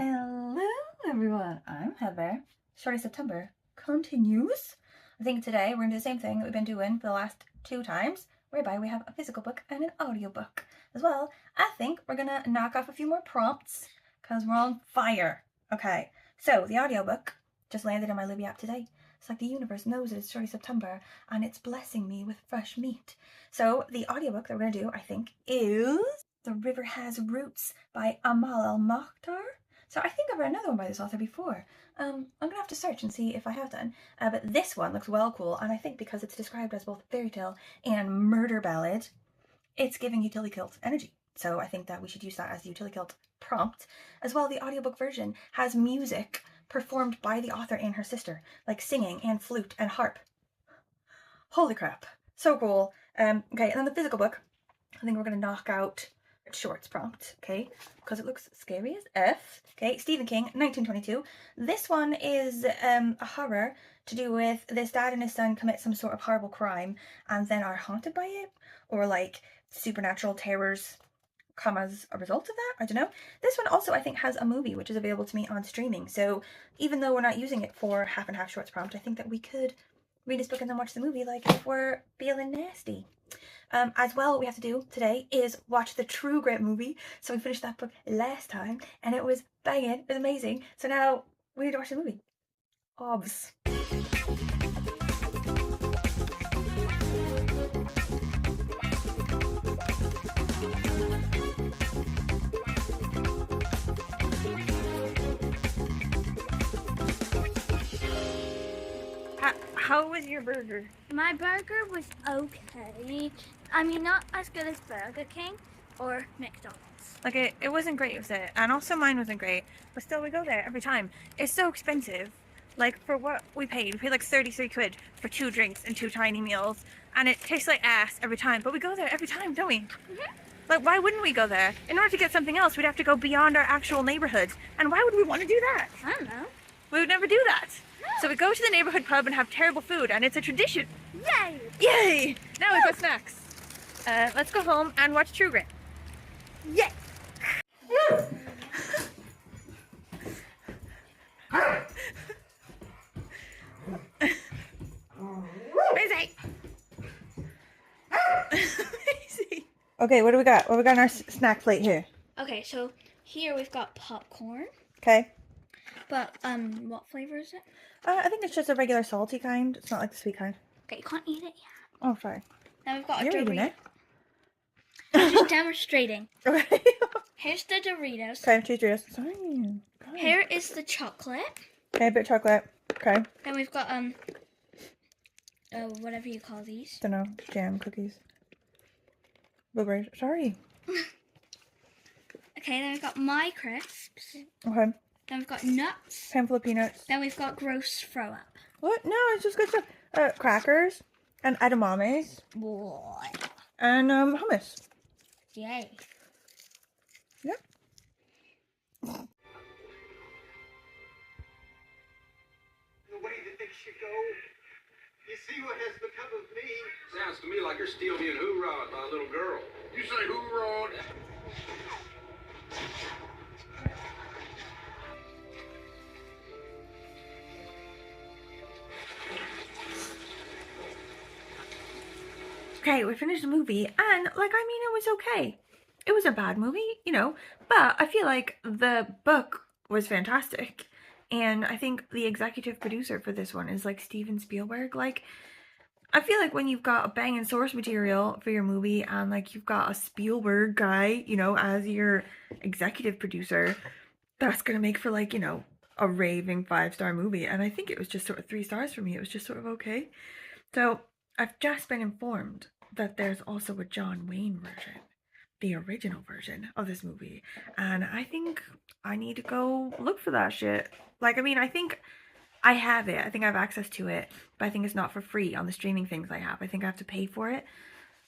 Hello everyone, I'm Heather. Shorty September continues. I think today we're going to do the same thing that we've been doing for the last 2 times, whereby we have a physical book and an audiobook as well. I think we're going to knock off a few more prompts because we're on fire. Okay, so the audiobook just landed on my Libby app today. It's like the universe knows it's Shorty September and it's blessing me with fresh meat. So the audiobook that we're going to do, I think, is The River Has Roots by Amal El-Mohtar. So I think I've read another one by this author before. I'm going to have to search and see if I have done. But this one looks well cool, and I think because it's described as both fairy tale and murder ballad, it's giving utility kilt energy. So I think that we should use that as the utility kilt prompt. As well, the audiobook version has music performed by the author and her sister, like singing and flute and harp. Holy crap. So cool. Okay, and then the physical book, I think we're going to knock out shorts prompt, okay, because it looks scary as F. Okay, Stephen King, 1922. This one is a horror to do with this dad and his son commit some sort of horrible crime and then are haunted by it, or like supernatural terrors come as a result of that. I don't know. This one also I think has a movie which is available to me on streaming, so even though we're not using it for half and half shorts prompt, I think that we could read this book and then watch the movie, like if we're feeling nasty. As well, what we have to do today is watch the True Grit movie. So we finished that book last time and it was banging, it was amazing. So now we need to watch the movie. Obs. How was your burger? My burger was okay. I mean, not as good as Burger King or McDonald's. Like, it wasn't great, was it? And also mine wasn't great, but still we go there every time. It's so expensive. Like, for what we paid like 33 quid for 2 drinks and 2 tiny meals, and it tastes like ass every time, but we go there every time, don't we? Mm-hmm. Like, why wouldn't we go there? In order to get something else, we'd have to go beyond our actual neighborhood, and why would we want to do that? I don't know. We would never do that. No. So we go to the neighborhood pub and have terrible food, and it's a tradition. Yay! Yay! Now we've got snacks. Let's go home and watch True Grit. Yay! Busy. Busy. Okay, what do we got? What do we got on our snack plate here? Okay, so here we've got popcorn. Okay. But, what flavor is it? I think it's just a regular salty kind. It's not like the sweet kind. Okay, you can't eat it yet. Oh, sorry. Then we've got You're eating it. I'm just demonstrating. Okay. Here's the Doritos. Okay, cheese Doritos. Sorry. God. Here is the chocolate. Okay, a bit of chocolate. Okay. Then we've got, whatever you call these. Don't know. Jam, cookies. Blueberries. Sorry. Okay, then we've got My Crisps. Okay. Then we've got nuts. Handful of peanuts. Then we've got gross throw up. What? No, it's just good stuff. Crackers and edamames. What? And hummus. Yay. Yep. The way that things should go. You see what has become of me? Sounds to me like you're still being hoorah'd by a little girl. You say hoorah'd? Okay, we finished the movie, and, like, I mean, it was okay. It was a bad movie, you know, but I feel like the book was fantastic. And I think the executive producer for this one is, like, Steven Spielberg. Like, I feel like when you've got a banging source material for your movie and, like, you've got a Spielberg guy, you know, as your executive producer, that's gonna make for, like, you know, a raving 5-star movie. And I think it was just sort of 3 stars for me. It was just sort of okay. So I've just been informed that there's also a John Wayne version, the original version of this movie, and I think I need to go look for that shit. Like, I mean, I think I have it. I think I have access to it, but I think it's not for free on the streaming things I have. I think I have to pay for it.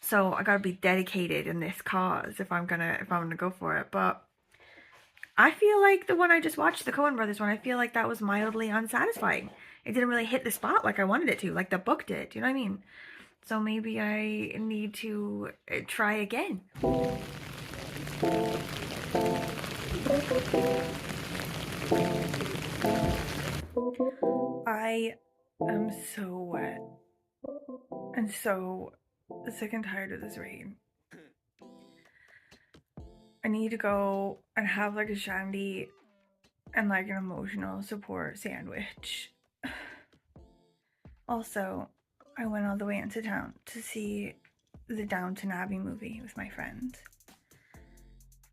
So I gotta be dedicated in this cause if I'm gonna go for it. But I feel like the one I just watched, the Coen Brothers one, I feel like that was mildly unsatisfying. It didn't really hit the spot like I wanted it to, like the book did. Do you know what I mean? So maybe I need to try again. I am so wet and so sick and tired of this rain. I need to go and have like a shandy and like an emotional support sandwich. Also, I went all the way into town to see the Downton Abbey movie with my friend.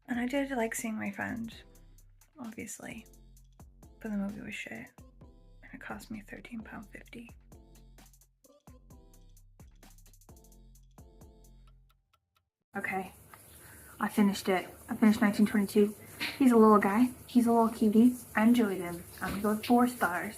And I did like seeing my friend, obviously. But the movie was shit. And it cost me £13.50. Okay, I finished it. I finished 1922. He's a little guy. He's a little cutie. I enjoyed him. I'm gonna go with 4 stars.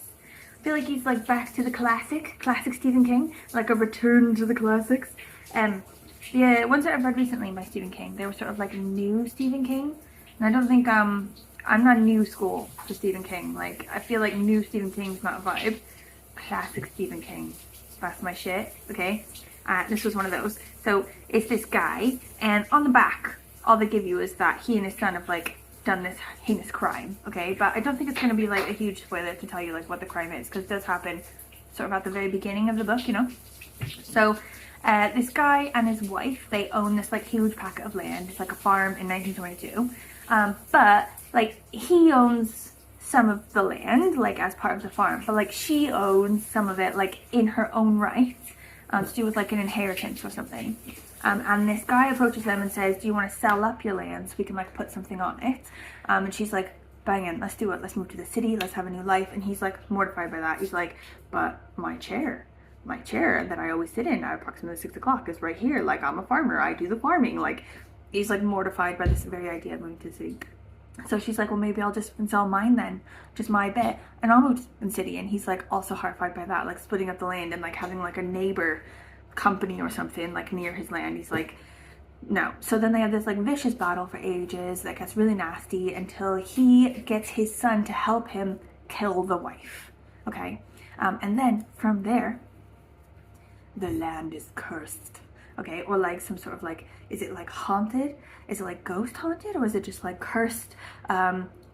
I feel like he's like back to the classic Stephen King, like a return to the classics. Yeah, ones that I've read recently by Stephen King, they were sort of like new Stephen King. And I don't think, I'm not new school for Stephen King. Like, I feel like new Stephen King's not a vibe. Classic Stephen King. That's my shit, okay? This was one of those. So, it's this guy, and on the back, all they give you is that he and his son have, like, done this heinous crime, okay? But I don't think it's going to be, like, a huge spoiler to tell you, like, what the crime is, because it does happen sort of at the very beginning of the book, you know? So, this guy and his wife, they own this, like, huge packet of land. It's, like, a farm in 1922. But, like, he owns some of the land, like, as part of the farm. But, like, she owns some of it, like, in her own right, to do with, like, an inheritance or something. And this guy approaches them and says, do you want to sell up your land so we can, like, put something on it? And she's like, banging, let's do it. Let's move to the city. Let's have a new life. And he's, like, mortified by that. He's like, but my chair that I always sit in at approximately 6 o'clock is right here. Like, I'm a farmer. I do the farming. Like, he's, like, mortified by this very idea of moving to the city. So she's like, well, maybe I'll just sell mine then, just my bit, and I'll move to the city. And he's, like, also horrified by that, like, splitting up the land and, like, having, like, a neighbor company or something, like, near his land. He's like, no. So then they have this, like, vicious battle for ages that gets really nasty until he gets his son to help him kill the wife, okay? And then from there, the land is cursed, okay? Or, like, some sort of, like, is it, like, haunted? Is it, like, ghost haunted? Or is it just, like, cursed?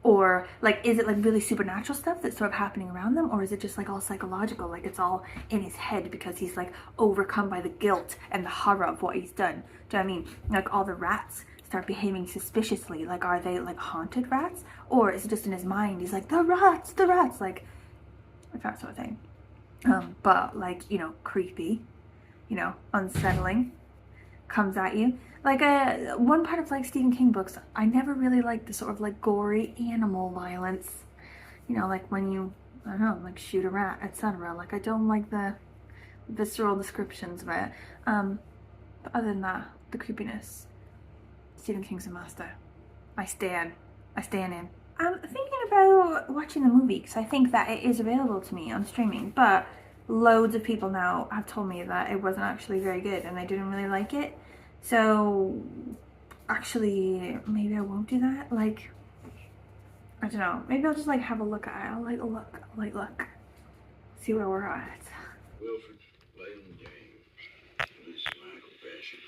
Or, like, is it, like, really supernatural stuff that's sort of happening around them? Or is it just, like, all psychological? Like, it's all in his head because he's, like, overcome by the guilt and the horror of what he's done. Do you know what I mean? Like, all the rats start behaving suspiciously. Like, are they, like, haunted rats? Or is it just in his mind? He's like, the rats, like that sort of thing. But, like, you know, creepy, you know, unsettling, comes at you. Like, one part of, like, Stephen King books, I never really liked the sort of, like, gory animal violence. You know, like, when you, I don't know, like, shoot a rat, etc. Like, I don't like the visceral descriptions of it. But other than that, the creepiness, Stephen King's a master. I stand in. I'm thinking about watching the movie, because I think that it is available to me on streaming, but loads of people now have told me that it wasn't actually very good, and they didn't really like it. So, actually, maybe I won't do that. Like, I don't know. Maybe I'll just, like, have a look at it. I'll look. See where we're at. Wilfred, Leyland James. This is my confession.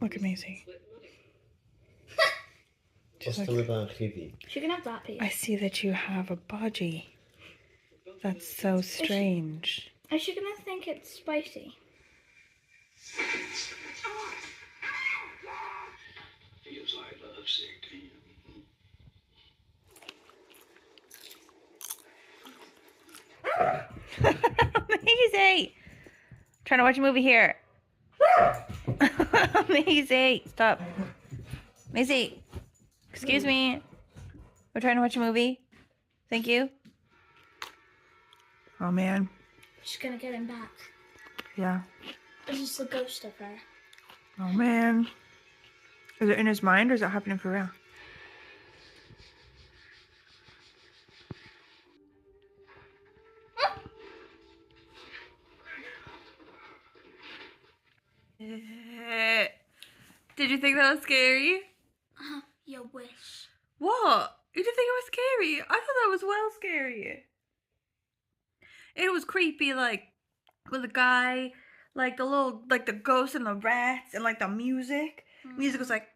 Look at Maisie. Just a little heavy. She can have that piece. I see that you have a body. That's so strange. Is she gonna think it's spicy? Feels like lovesick to you. Maisie! Trying to watch a movie here. Maisie, stop. Maisie, excuse me. We're trying to watch a movie. Thank you. Oh man. She's gonna get him back. Yeah. This is the ghost of her. Oh man. Is it in his mind or is it happening for real? Did you think that was scary? You wish. What? You didn't think it was scary? I thought that was well scary. It was creepy, like, with the guy, like the little, like the ghosts and the rats and like the music. Music was like,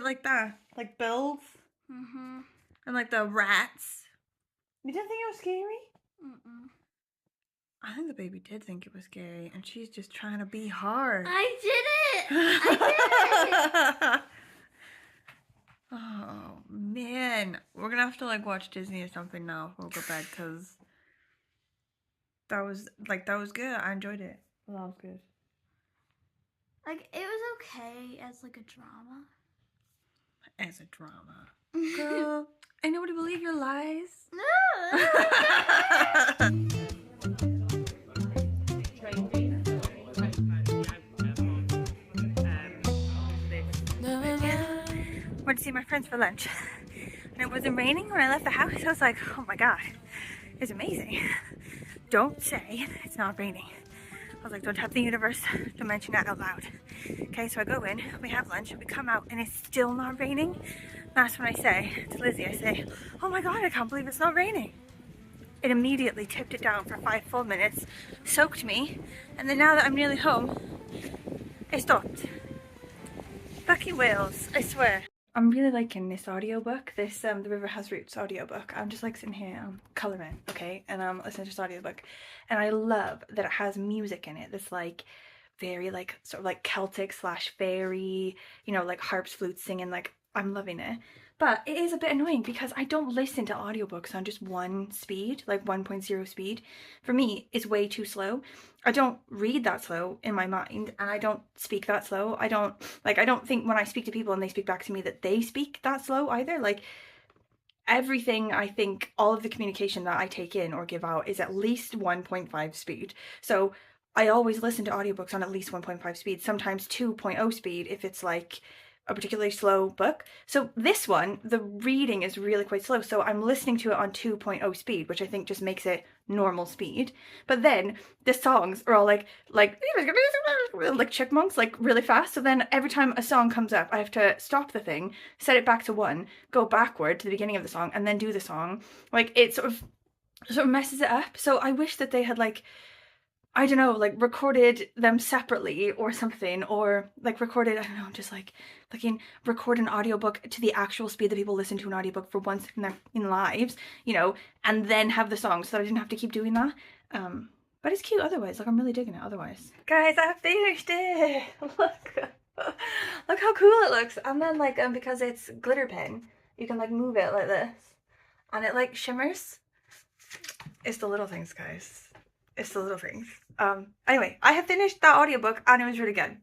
like the bills Mm-hmm. and like the rats. You didn't think it was scary? Mm-mm. I think the baby did think it was scary, and she's just trying to be hard. I did it! I did it! Oh man, we're gonna have to like watch Disney or something now before we go to bed, because that was good. I enjoyed it. That was good. Like, it was okay as like a drama. As a drama. Girl, ain't nobody believe your lies. No! Went to see my friends for lunch, and it wasn't raining when I left the house. I was like, oh my god, it's amazing. Don't say it's not raining. I was like, don't tell the universe to mention that out loud. Okay, so I go in, we have lunch, we come out, and it's still not raining. That's when I say to Lizzie, I say, oh my god, I can't believe it's not raining. It immediately tipped it down for 5 full minutes, soaked me, and then now that I'm nearly home, it stopped. Lucky whales, I swear. I'm really liking this audiobook, this The River Has Roots audiobook. I'm just like sitting here, colouring, okay, and I'm listening to this audiobook, and I love that it has music in it that's like very like sort of like Celtic slash fairy, you know, like harps, flutes singing. Like, I'm loving it. But it is a bit annoying because I don't listen to audiobooks on just one speed, like 1.0 speed. For me, it's way too slow. I don't read that slow in my mind, and I don't speak that slow. I don't think when I speak to people and they speak back to me that they speak that slow either. Like, everything, I think, all of the communication that I take in or give out is at least 1.5 speed. So I always listen to audiobooks on at least 1.5 speed, sometimes 2.0 speed if it's like a particularly slow book. So this one, the reading is really quite slow, so I'm listening to it on 2.0 speed, which I think just makes it normal speed. But then the songs are all like chipmunks, like really fast. So then every time a song comes up, I have to stop the thing, set it back to 1, go backward to the beginning of the song, and then do the song. Like, it sort of messes it up. So I wish that they had like, I don't know, like recorded them separately or something, or like recorded, I don't know, just like record an audiobook to the actual speed that people listen to an audiobook for once in their lives, you know, and then have the song so that I didn't have to keep doing that. But it's cute otherwise. Like, I'm really digging it otherwise. Guys, I finished it. Look how cool it looks. And then like because it's glitter pen, you can like move it like this, and it like shimmers. It's the little things, guys. It's the little things. Anyway, I have finished that audiobook and it was really good.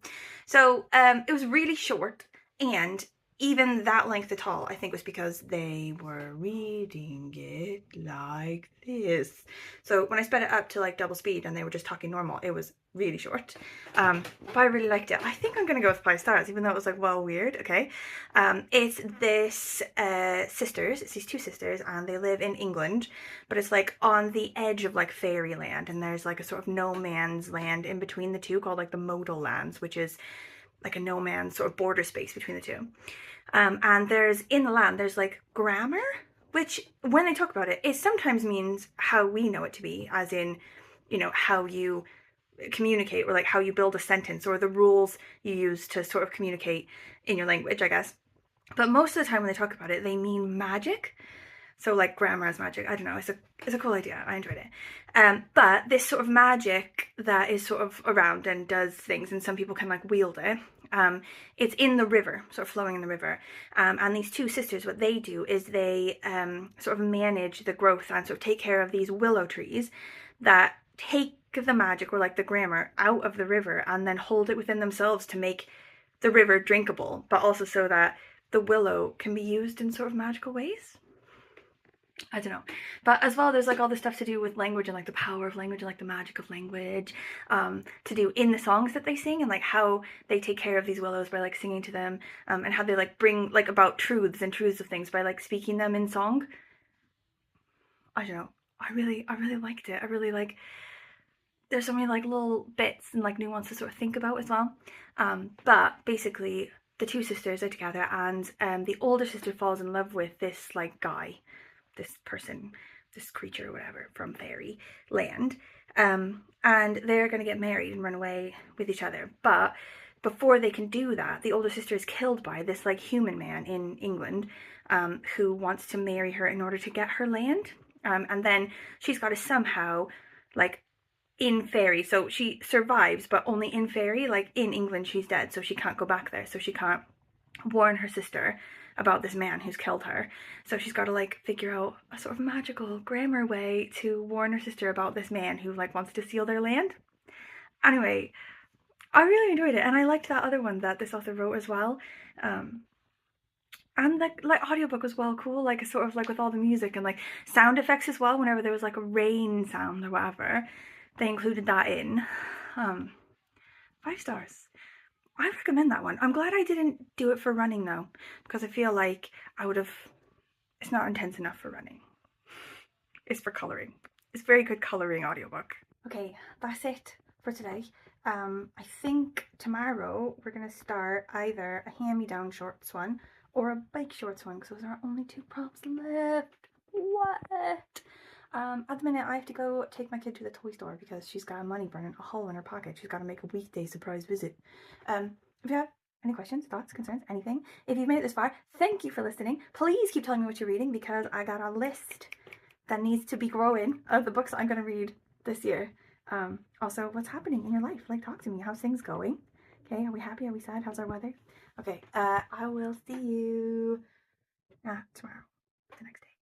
So it was really short, and even that length at all, I think, was because they were reading it like this. So when I sped it up to like double speed and they were just talking normal, it was really short. But I really liked it. I think I'm gonna go with 5 stars, even though it was like, well, weird. Okay. It's this sisters, it's these 2 sisters, and they live in England, but it's like on the edge of like fairyland, and there's like a sort of no man's land in between the two called like the modal lands, which is like a no man's sort of border space between the two. And there's, in the land, there's like grammar, which when they talk about it, it sometimes means how we know it to be, as in, you know, how you communicate, or like how you build a sentence, or the rules you use to sort of communicate in your language, I guess. But most of the time when they talk about it, they mean magic. So like grammar as magic. I don't know, it's a cool idea. I enjoyed it. But this sort of magic that is sort of around and does things, and some people can like wield it, it's in the river, sort of flowing in the river. And these 2 sisters, what they do is they sort of manage the growth and sort of take care of these willow trees that take the magic, or like the grammar, out of the river and then hold it within themselves to make the river drinkable, but also so that the willow can be used in sort of magical ways. I don't know. But as well, there's like all this stuff to do with language and like the power of language and like the magic of language, to do in the songs that they sing, and like how they take care of these willows by like singing to them, and how they like bring like about truths of things by like speaking them in song. I don't know. I really liked it. I really like, there's so many like little bits and like nuances to sort of think about as well. But basically the 2 sisters are together, and the older sister falls in love with this like guy, this person, this creature or whatever from fairy land, and they're going to get married and run away with each other. But before they can do that, the older sister is killed by this like human man in England who wants to marry her in order to get her land. And then she's got to somehow, like, in fairy, so she survives, but only in fairy, like in England she's dead, so she can't go back there, so she can't warn her sister about this man who's killed her. So she's got to like figure out a sort of magical grammar way to warn her sister about this man who like wants to steal their land. Anyway, I really enjoyed it, and I liked that other one that this author wrote as well. And the like audiobook was well cool, like sort of like with all the music and like sound effects as well. Whenever there was like a rain sound or whatever, they included that in. 5 stars. I recommend that one. I'm glad I didn't do it for running though, because I feel like I would have, it's not intense enough for running. It's for colouring. It's very good colouring audiobook. Okay, that's it for today. I think tomorrow we're going to start either a hand-me-down shorts one or a bike shorts one, because those are our only 2 props left. What? At the minute I have to go take my kid to the toy store because she's got money burning a hole in her pocket. She's got to make a weekday surprise visit. If you have any questions, thoughts, concerns, anything, if you've made it this far, thank you for listening. Please keep telling me what you're reading, because I got a list that needs to be growing of the books I'm going to read this year. Also, what's happening in your life? Like, talk to me. How's things going? Okay, are we happy? Are we sad? How's our weather? Okay, I will see you tomorrow, the next day.